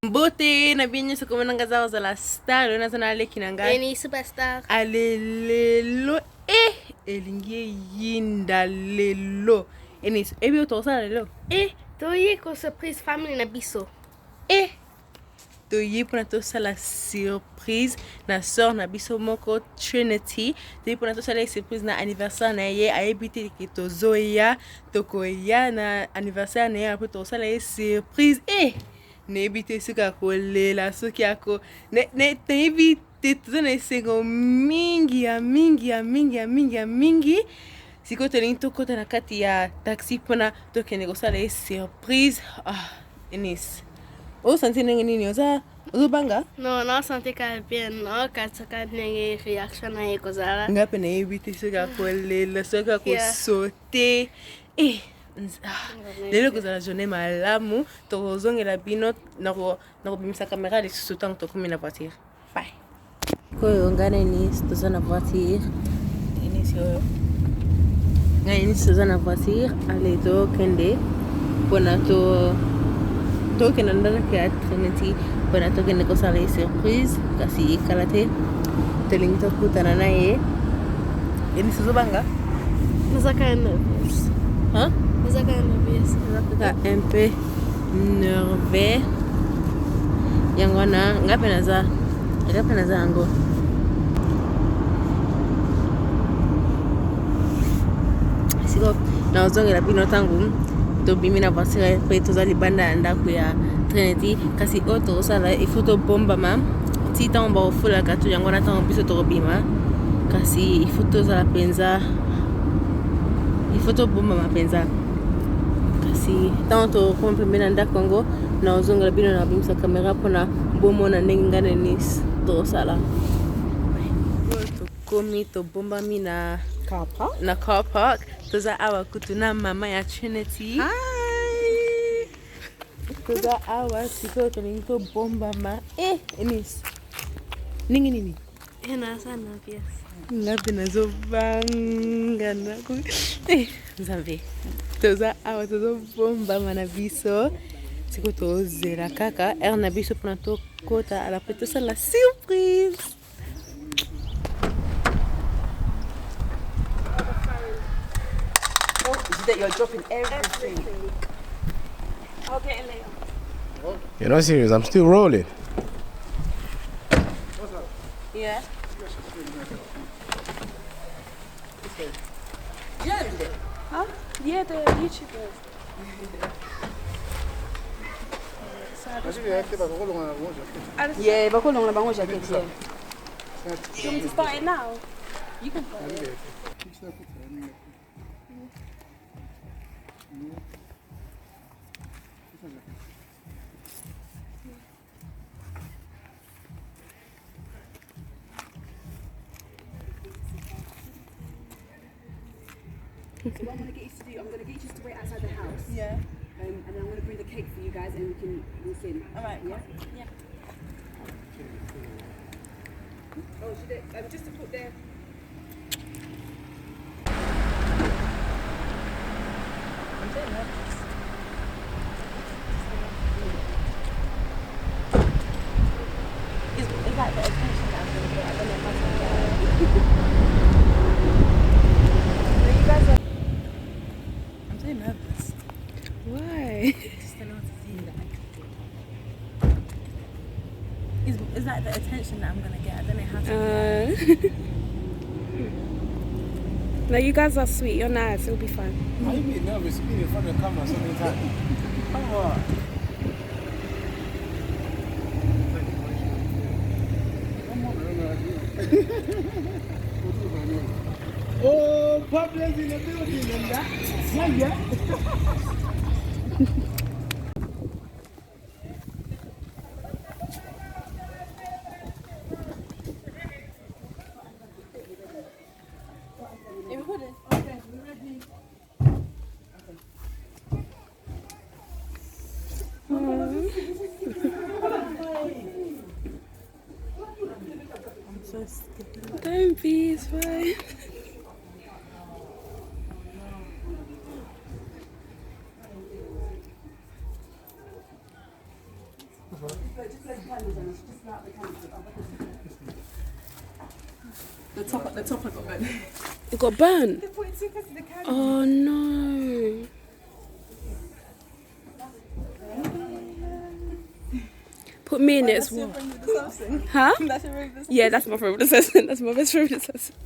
Bote na bienye so kama nangaza za la star na sana ale kinanga Eni superstar alelelo elingie yinda lelo enis ebi otosa lelo toye ko surprise family na biso to yi pona to sala surprise na sœur na biso moko Trinity to yi pona to sala surprise na anniversaire na ye ayebiti ki to zoya to koya na anniversaire na ye apo to sala surprise nebite suka kolela soki ako ne tebite tuzana sengo mingi siko tolingi tokota na kati ya taxi pona tokende kosala surprise enis osanti ndenge nini ozobanga no sante ka bien no kataka ndenge reaction na ye kozala ngape nayebite soki akolela soki akosote lelo kozala journée malamu tozongela bino nakobimisa kamera lisusu ntango tokómi na voiture bye koyo ngana enis toza na voiture enis oyo ngai enis toza na voiture ale tokende mpona tokende ndalaka ya Trinity mpona tokende kosala ye surprise kasi kala te tolingi tokutana na ye enis ozobanga nazaka nervous un peu nerveux yango wana ngape naza yango siko naozongela bino ntango tobimi na voiture mpe toza libanda ya ndako ya Trinity kasi oyo tokosala ifo tobombama ti ntango bakofulaka to yango wana ntango biso tokobima kasi ifo tozala mpenza ifo tobombama mpenza kasi ntango tokoma pembeni na ndako yango naozongela bino na babimisa kamera mpona bomona ndenge ngai na Enis tokosala oyo tokomi tobombami na car park toza awa kutu na mama ya Trinity toza awa sikoyo tolingi tobombama Enis ndenge nini sana pia ngapi nazobanga nako nzambe toza awa tozobombama na biso siko tozela kaka ere na biso mpona tokota ala mpe tosala surprise That you're dropping everything. I'll get in later. You're not serious, I'm still rolling. yeah Yeah, the YouTubers. Yeah, bakolonga bango jacket here. Do you want me to start it now? You can start it. So what I'm going to get you to do, I'm going to get you just to wait outside the house. yeah And then I'm going to bring the cake for you guys and we can walk in. alright Yeah? Oh, should it, just to put there. It's like the attention that I'm gonna get. I don't know if I'm gonna get You guys are. I'm so nervous. Why? Just don't know what to see that. It's like the attention that I'm gonna get. I don't know how to No, you guys are sweet. You're nice. It'll be fun. Why you being nervous? You've been in front of the camera so many times. Come on. Oh, Pablo's in the building and that. Yeah. Don't be, it's fine. The top I got burnt. It got burnt. They put it too close to the camera. Oh no. Put me in it as well. Huh? That's your favorite. Yeah, that's my favorite assessment. That's my best favorite assessment.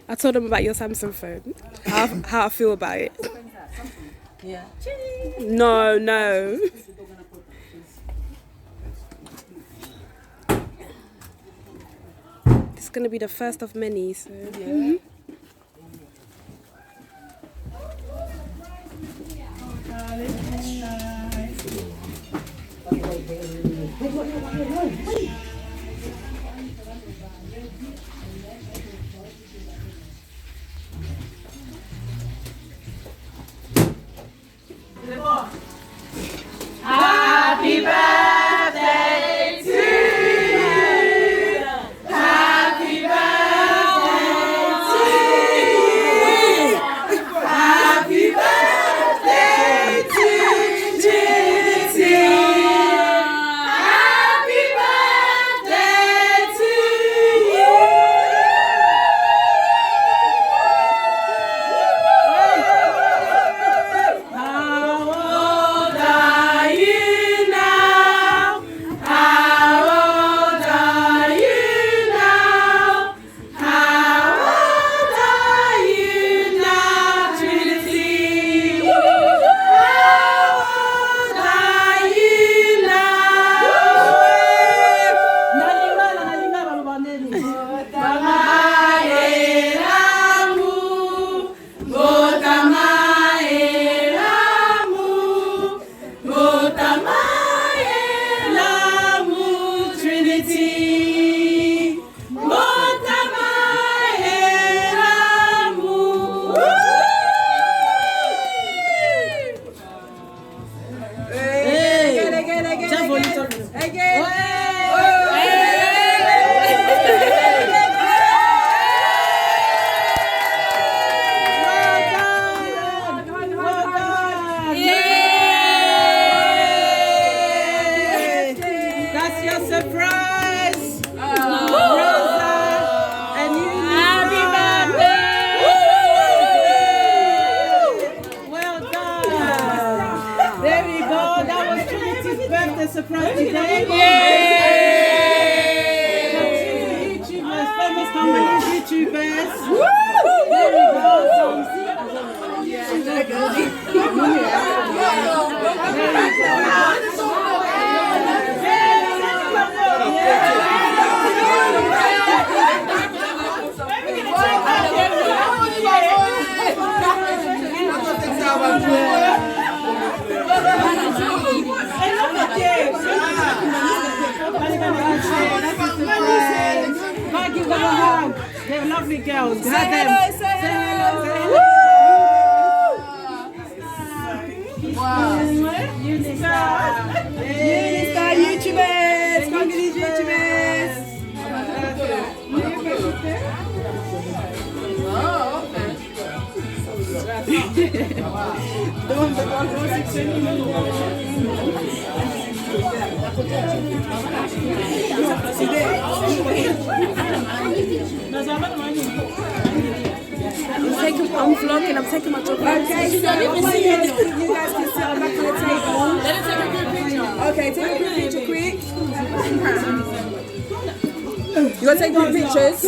I told them about your Samsung phone. How I feel about it. Yeah. No. It's gonna be the first of many, so. Yeah. Surprise today. YouTubers, famous companies, YouTubers. There we Give them a hug. They're lovely girls. Say hello, say hello. Wow. Unistar YouTubers. Come get these YouTubers. I'm vlogging, I'm taking my chocolate. Okay, so you guys can sit on back of the table. Let us take a group picture. Okay, take a group picture quick. You want to take group pictures?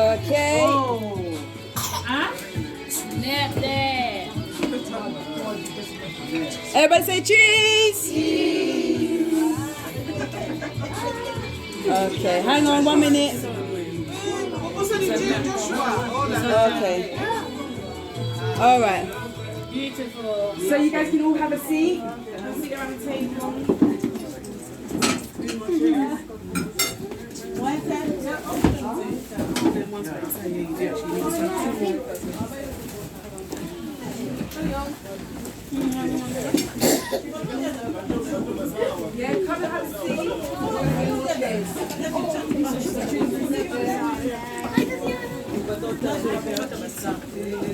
Okay. Snap that. Everybody say cheese. Okay, hang on 1 minute. Okay. All right. Beautiful. So you guys can all have a seat. Sit around the table. Why is that? Yeah, come and have a seat.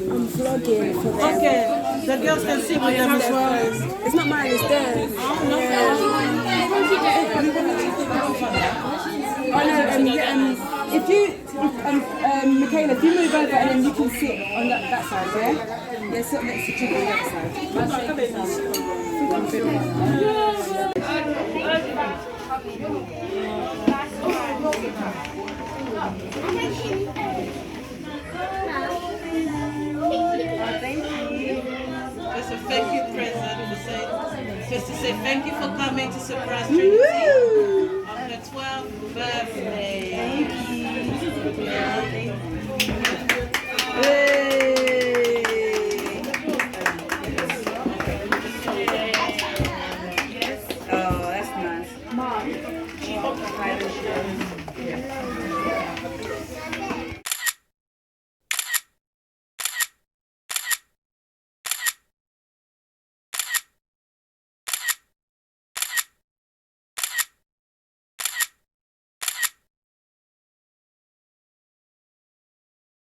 I'm vlogging for them. Okay, the girls can sit with them as well. It's not mine, it's theirs. Oh, no. If you, Michaela, if you move over and then you can sit on that side, yeah? Yeah, sit next to Chico on that Just a thank you present just to say thank you for coming to surprise Trinity on her 12th birthday. Thank you. Oh, that's nice. Mom.